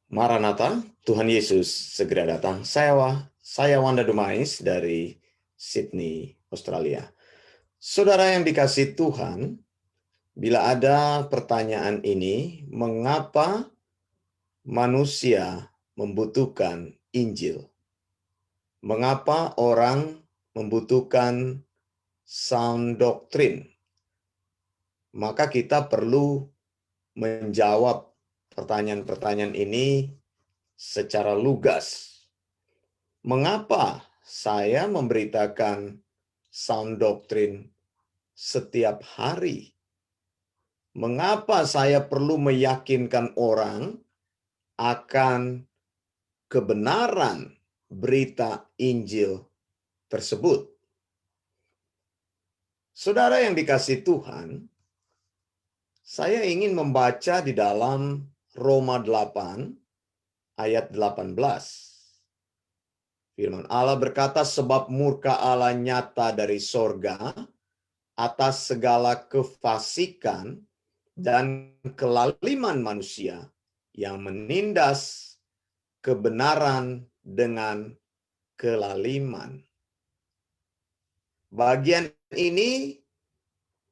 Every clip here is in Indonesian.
Maranatha, Tuhan Yesus segera datang. Saya Wanda Dumais dari Sydney, Australia. Saudara yang dikasihi Tuhan, bila ada pertanyaan ini, mengapa manusia membutuhkan Injil? Mengapa orang membutuhkan sound doctrine? Maka kita perlu menjawab pertanyaan-pertanyaan ini secara lugas. Mengapa saya memberitakan sound doctrine setiap hari? Mengapa saya perlu meyakinkan orang akan kebenaran berita Injil tersebut? Saudara yang dikasihi Tuhan, saya ingin membaca di dalam Roma 8 ayat 18. Firman Allah berkata, sebab murka Allah nyata dari sorga atas segala kefasikan dan kelaliman manusia yang menindas kebenaran dengan kelaliman. Bagian ini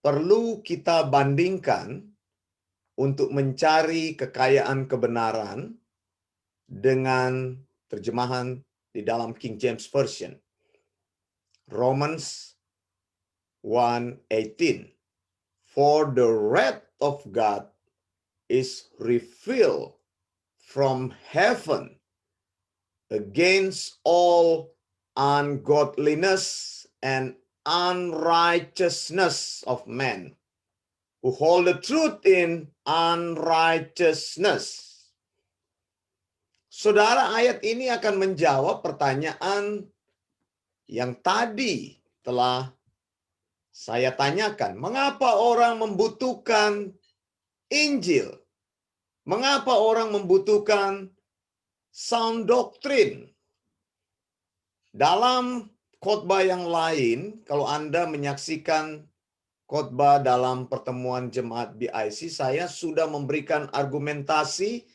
perlu kita bandingkan untuk mencari kekayaan kebenaran dengan terjemahan di dalam King James Version. Romans 1:18. For the wrath of God is revealed from heaven against all ungodliness and unrighteousness of men who hold the truth in unrighteousness. Saudara, ayat ini akan menjawab pertanyaan yang tadi telah saya tanyakan. Mengapa orang membutuhkan Injil? Mengapa orang membutuhkan sound doctrine? Dalam khotbah yang lain, kalau Anda menyaksikan khotbah dalam pertemuan jemaat BIC, saya sudah memberikan argumentasi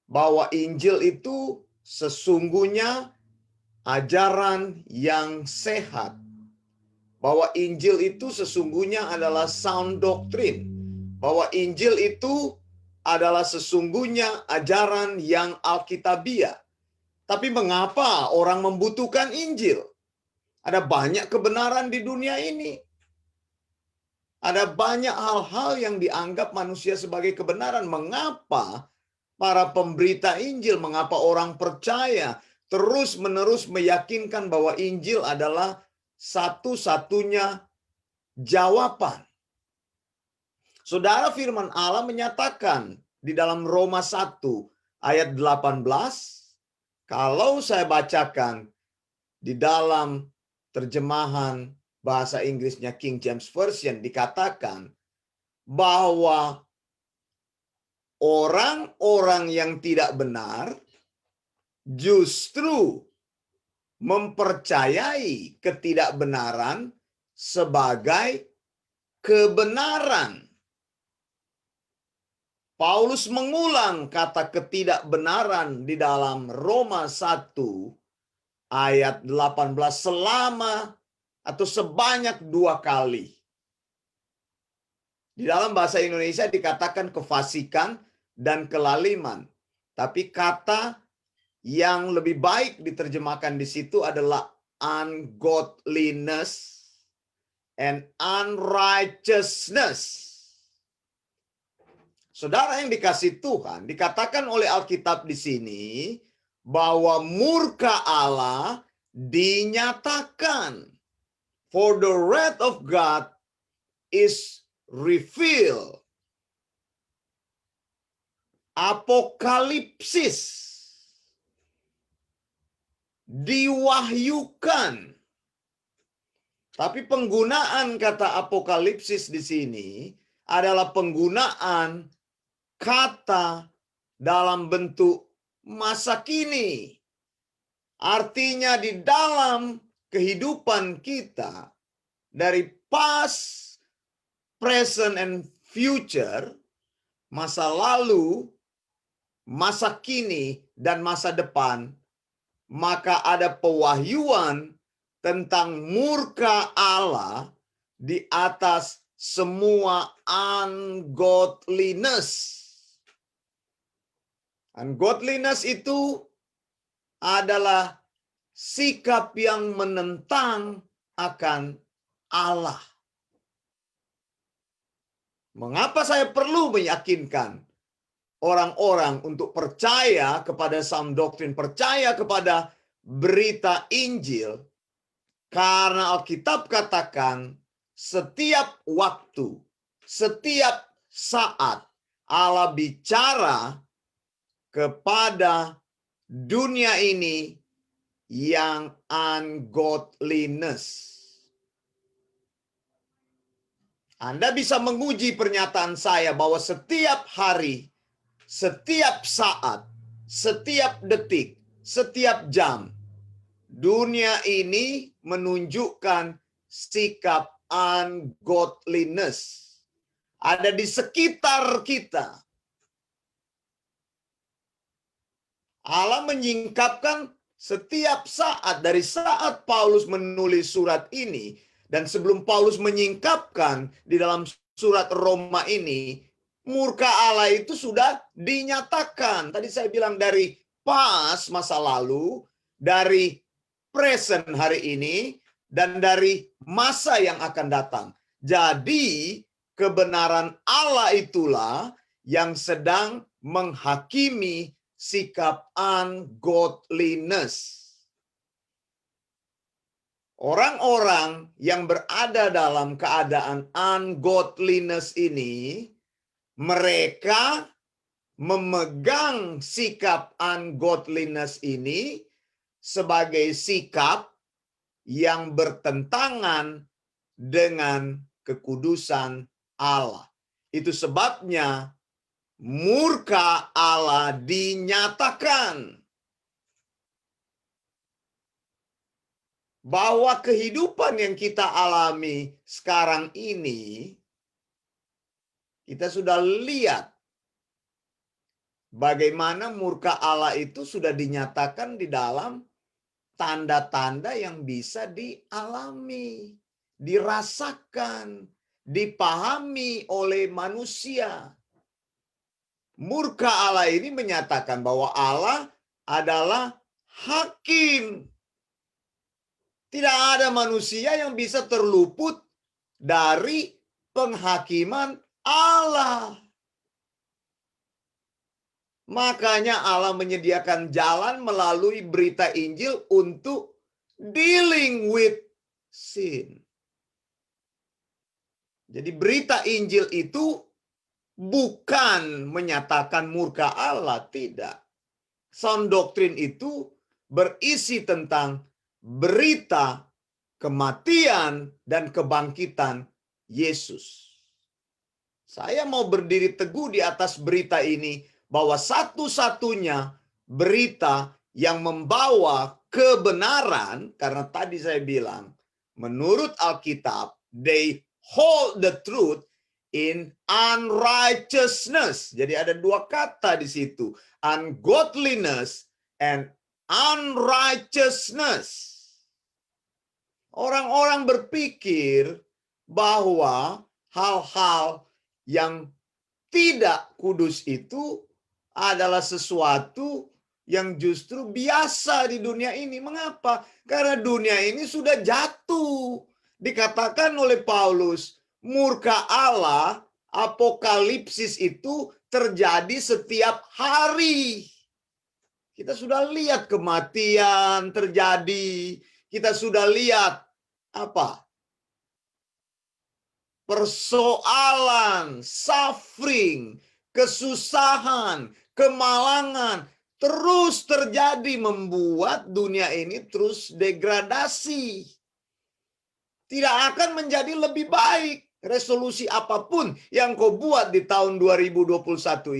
bahwa Injil itu sesungguhnya ajaran yang sehat. Bahwa Injil itu sesungguhnya adalah sound doctrine. Bahwa Injil itu adalah sesungguhnya ajaran yang alkitabiah. Tapi mengapa orang membutuhkan Injil? Ada banyak kebenaran di dunia ini. Ada banyak hal-hal yang dianggap manusia sebagai kebenaran. Mengapa para pemberita Injil, mengapa orang percaya terus-menerus meyakinkan bahwa Injil adalah satu-satunya jawaban? Saudara, firman Allah menyatakan di dalam Roma 1 ayat 18, kalau saya bacakan di dalam terjemahan bahasa Inggrisnya King James Version, dikatakan bahwa orang-orang yang tidak benar justru mempercayai ketidakbenaran sebagai kebenaran. Paulus mengulang kata ketidakbenaran di dalam Roma 1 ayat 18 selama atau sebanyak 2 kali. Di dalam bahasa Indonesia dikatakan kefasikan dan kelaliman. Tapi kata yang lebih baik diterjemahkan di situ adalah ungodliness and unrighteousness. Saudara yang dikasihi Tuhan, dikatakan oleh Alkitab di sini bahwa murka Allah dinyatakan. For the wrath of God is revealed. Apokalipsis. Diwahyukan. Tapi penggunaan kata apokalipsis di sini adalah penggunaan kata dalam bentuk masa kini. Artinya di dalam kehidupan kita dari past, present, and future, masa lalu, masa kini, dan masa depan, maka ada pewahyuan tentang murka Allah di atas semua ungodliness. Ungodliness itu adalah sikap yang menentang akan Allah. Mengapa saya perlu meyakinkan orang-orang untuk percaya kepada sound doctrine, percaya kepada berita Injil? Karena Alkitab katakan setiap waktu, setiap saat Allah bicara kepada dunia ini yang ungodliness. Anda bisa menguji pernyataan saya bahwa setiap hari, setiap saat, setiap detik, setiap jam, dunia ini menunjukkan sikap ungodliness. Ada di sekitar kita. Allah menyingkapkan setiap saat, dari saat Paulus menulis surat ini, dan sebelum Paulus menyingkapkan di dalam surat Roma ini, murka Allah itu sudah dinyatakan. Tadi saya bilang dari past masa lalu, dari present hari ini, dan dari masa yang akan datang. Jadi kebenaran Allah itulah yang sedang menghakimi sikap ungodliness. Orang-orang yang berada dalam keadaan ungodliness ini, mereka memegang sikap ungodliness ini sebagai sikap yang bertentangan dengan kekudusan Allah. Itu sebabnya murka Allah dinyatakan. Bahwa kehidupan yang kita alami sekarang ini, kita sudah lihat bagaimana murka Allah itu sudah dinyatakan di dalam tanda-tanda yang bisa dialami, dirasakan, dipahami oleh manusia. Murka Allah ini menyatakan bahwa Allah adalah hakim. Tidak ada manusia yang bisa terluput dari penghakiman Allah. Makanya Allah menyediakan jalan melalui berita Injil untuk dealing with sin. Jadi berita Injil itu bukan menyatakan murka Allah, tidak. Sound doctrine itu berisi tentang berita kematian dan kebangkitan Yesus. Saya mau berdiri teguh di atas berita ini bahwa satu-satunya berita yang membawa kebenaran, karena tadi saya bilang, menurut Alkitab, they hold the truth in unrighteousness. Jadi ada dua kata di situ, ungodliness and unrighteousness. Orang-orang berpikir bahwa hal-hal yang tidak kudus itu adalah sesuatu yang justru biasa di dunia ini. Mengapa? Karena dunia ini sudah jatuh. Dikatakan oleh Paulus, murka Allah, apokalipsis itu terjadi setiap hari. Kita sudah lihat kematian terjadi. Kita sudah lihat apa? Persoalan, suffering, kesusahan, kemalangan terus terjadi, membuat dunia ini terus degradasi. Tidak akan menjadi lebih baik. Resolusi apapun yang kau buat di tahun 2021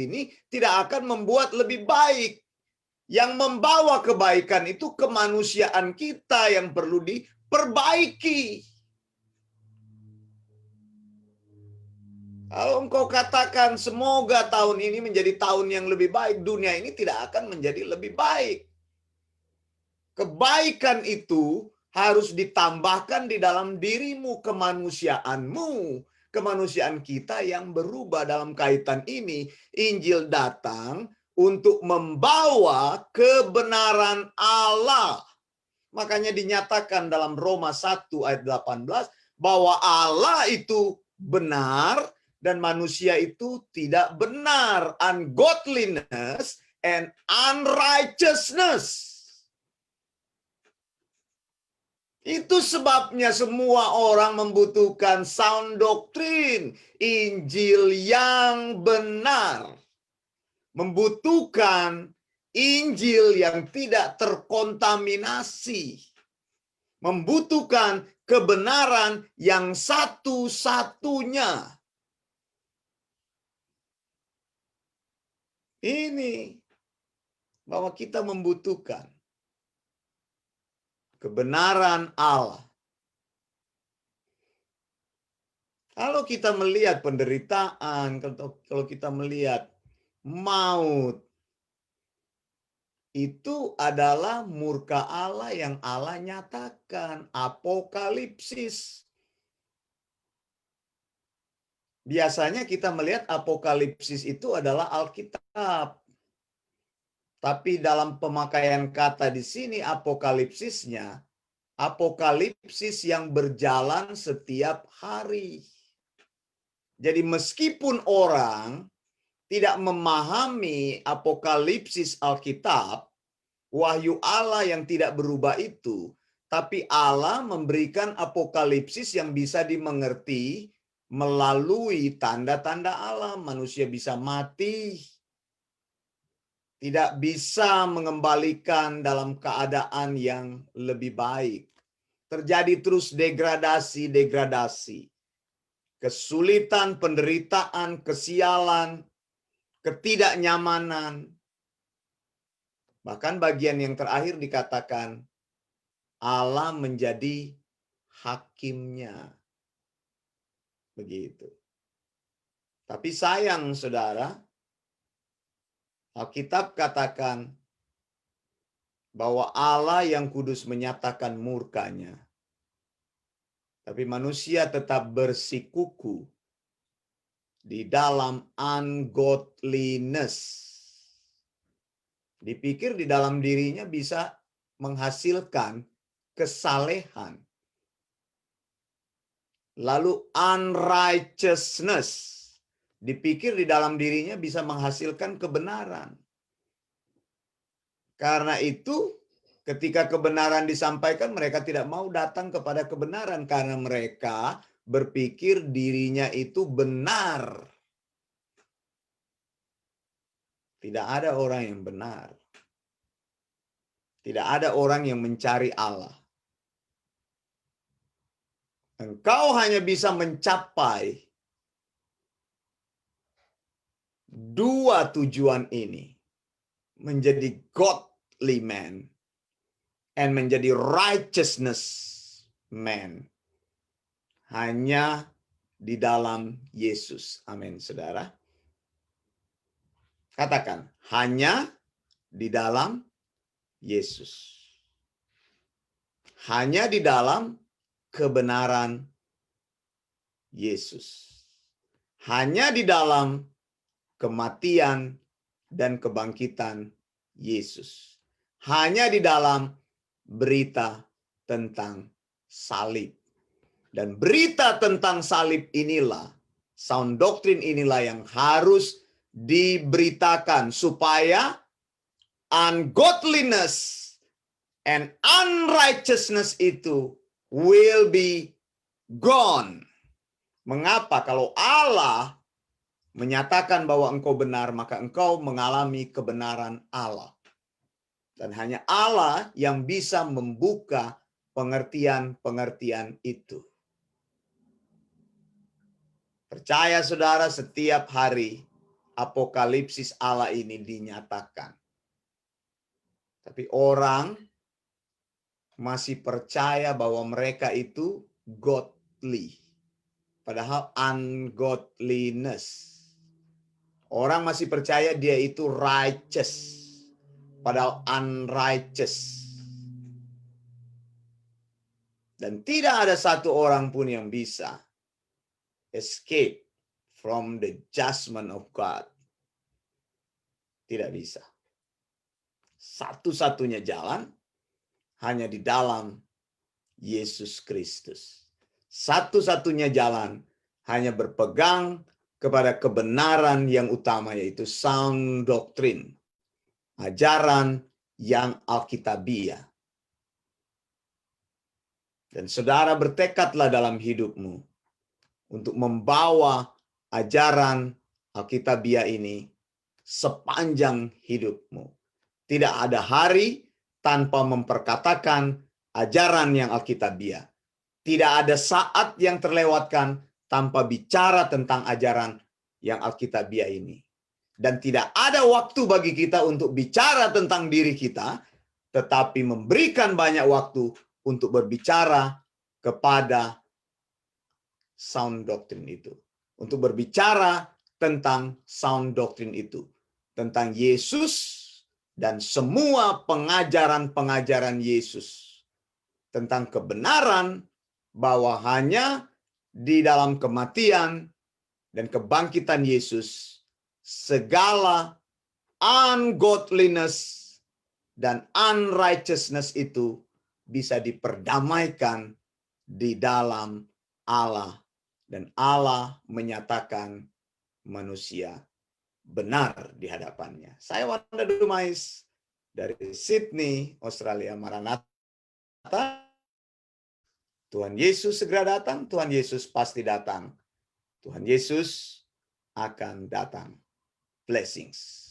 ini tidak akan membuat lebih baik. Yang membawa kebaikan itu kemanusiaan kita yang perlu diperbaiki. Kalau engkau katakan semoga tahun ini menjadi tahun yang lebih baik, dunia ini tidak akan menjadi lebih baik. Kebaikan itu harus ditambahkan di dalam dirimu, kemanusiaanmu, kemanusiaan kita yang berubah. Dalam kaitan ini, Injil datang untuk membawa kebenaran Allah. Makanya dinyatakan dalam Roma 1 ayat 18 bahwa Allah itu benar dan manusia itu tidak benar. Ungodliness and unrighteousness. Itu sebabnya semua orang membutuhkan sound doctrine, Injil yang benar. Membutuhkan Injil yang tidak terkontaminasi. Membutuhkan kebenaran yang satu-satunya. Ini bahwa kita membutuhkan kebenaran Allah. Kalau kita melihat penderitaan, kalau kita melihat maut, itu adalah murka Allah yang Allah nyatakan. Apokalipsis. Biasanya kita melihat apokalipsis itu adalah Alkitab. Tapi dalam pemakaian kata di sini apokalipsisnya, apokalipsis yang berjalan setiap hari. Jadi meskipun orang tidak memahami apokalipsis Alkitab, wahyu Allah yang tidak berubah itu, tapi Allah memberikan apokalipsis yang bisa dimengerti melalui tanda-tanda Allah. Manusia bisa mati, tidak bisa mengembalikan dalam keadaan yang lebih baik. Terjadi terus degradasi. Kesulitan, penderitaan, kesialan, ketidaknyamanan. Bahkan bagian yang terakhir dikatakan Allah menjadi hakimnya. Begitu. Tapi sayang saudara, Alkitab katakan bahwa Allah yang kudus menyatakan murkanya. Tapi manusia tetap bersikuku di dalam ungodliness. Dipikir di dalam dirinya bisa menghasilkan kesalehan. Lalu unrighteousness. Dipikir di dalam dirinya bisa menghasilkan kebenaran. Karena itu, ketika kebenaran disampaikan, mereka tidak mau datang kepada kebenaran. Karena mereka berpikir dirinya itu benar. Tidak ada orang yang benar. Tidak ada orang yang mencari Allah. Engkau hanya bisa mencapai dua tujuan ini. Menjadi godly man and menjadi righteousness man. Hanya di dalam Yesus. Amin, saudara. Katakan, hanya di dalam Yesus. Hanya di dalam kebenaran Yesus. Hanya di dalam kematian dan kebangkitan Yesus. Hanya di dalam berita tentang salib. Dan berita tentang salib inilah, sound doctrine inilah yang harus diberitakan supaya ungodliness and unrighteousness itu will be gone. Mengapa? Kalau Allah menyatakan bahwa engkau benar, maka engkau mengalami kebenaran Allah. Dan hanya Allah yang bisa membuka pengertian-pengertian itu. Percaya saudara, setiap hari apokalipsis Allah ini dinyatakan. Tapi orang masih percaya bahwa mereka itu godly. padahal ungodliness. Orang masih percaya dia itu righteous, padahal unrighteous. Dan tidak ada satu orang pun yang bisa escape from the judgment of God. Tidak bisa. Satu-satunya jalan hanya di dalam Yesus Kristus. Satu-satunya jalan hanya berpegang kepada kebenaran yang utama, yaitu sound doctrine. Ajaran yang alkitabiah. Dan saudara bertekadlah dalam hidupmu untuk membawa ajaran alkitabiah ini sepanjang hidupmu. Tidak ada hari tanpa memperkatakan ajaran yang alkitabiah. Tidak ada saat yang terlewatkan tanpa bicara tentang ajaran yang alkitabiah ini. Dan tidak ada waktu bagi kita untuk bicara tentang diri kita, tetapi memberikan banyak waktu untuk berbicara kepada sound doctrine itu. Untuk berbicara tentang sound doctrine itu. Tentang Yesus dan semua pengajaran-pengajaran Yesus. Tentang kebenaran bahwa hanya di dalam kematian dan kebangkitan Yesus, segala ungodliness dan unrighteousness itu bisa diperdamaikan di dalam Allah. Dan Allah menyatakan manusia benar di hadapannya. Saya Wanda Dumais dari Sydney, Australia. Maranatha. Tuhan Yesus segera datang, Tuhan Yesus pasti datang. Tuhan Yesus akan datang. Blessings.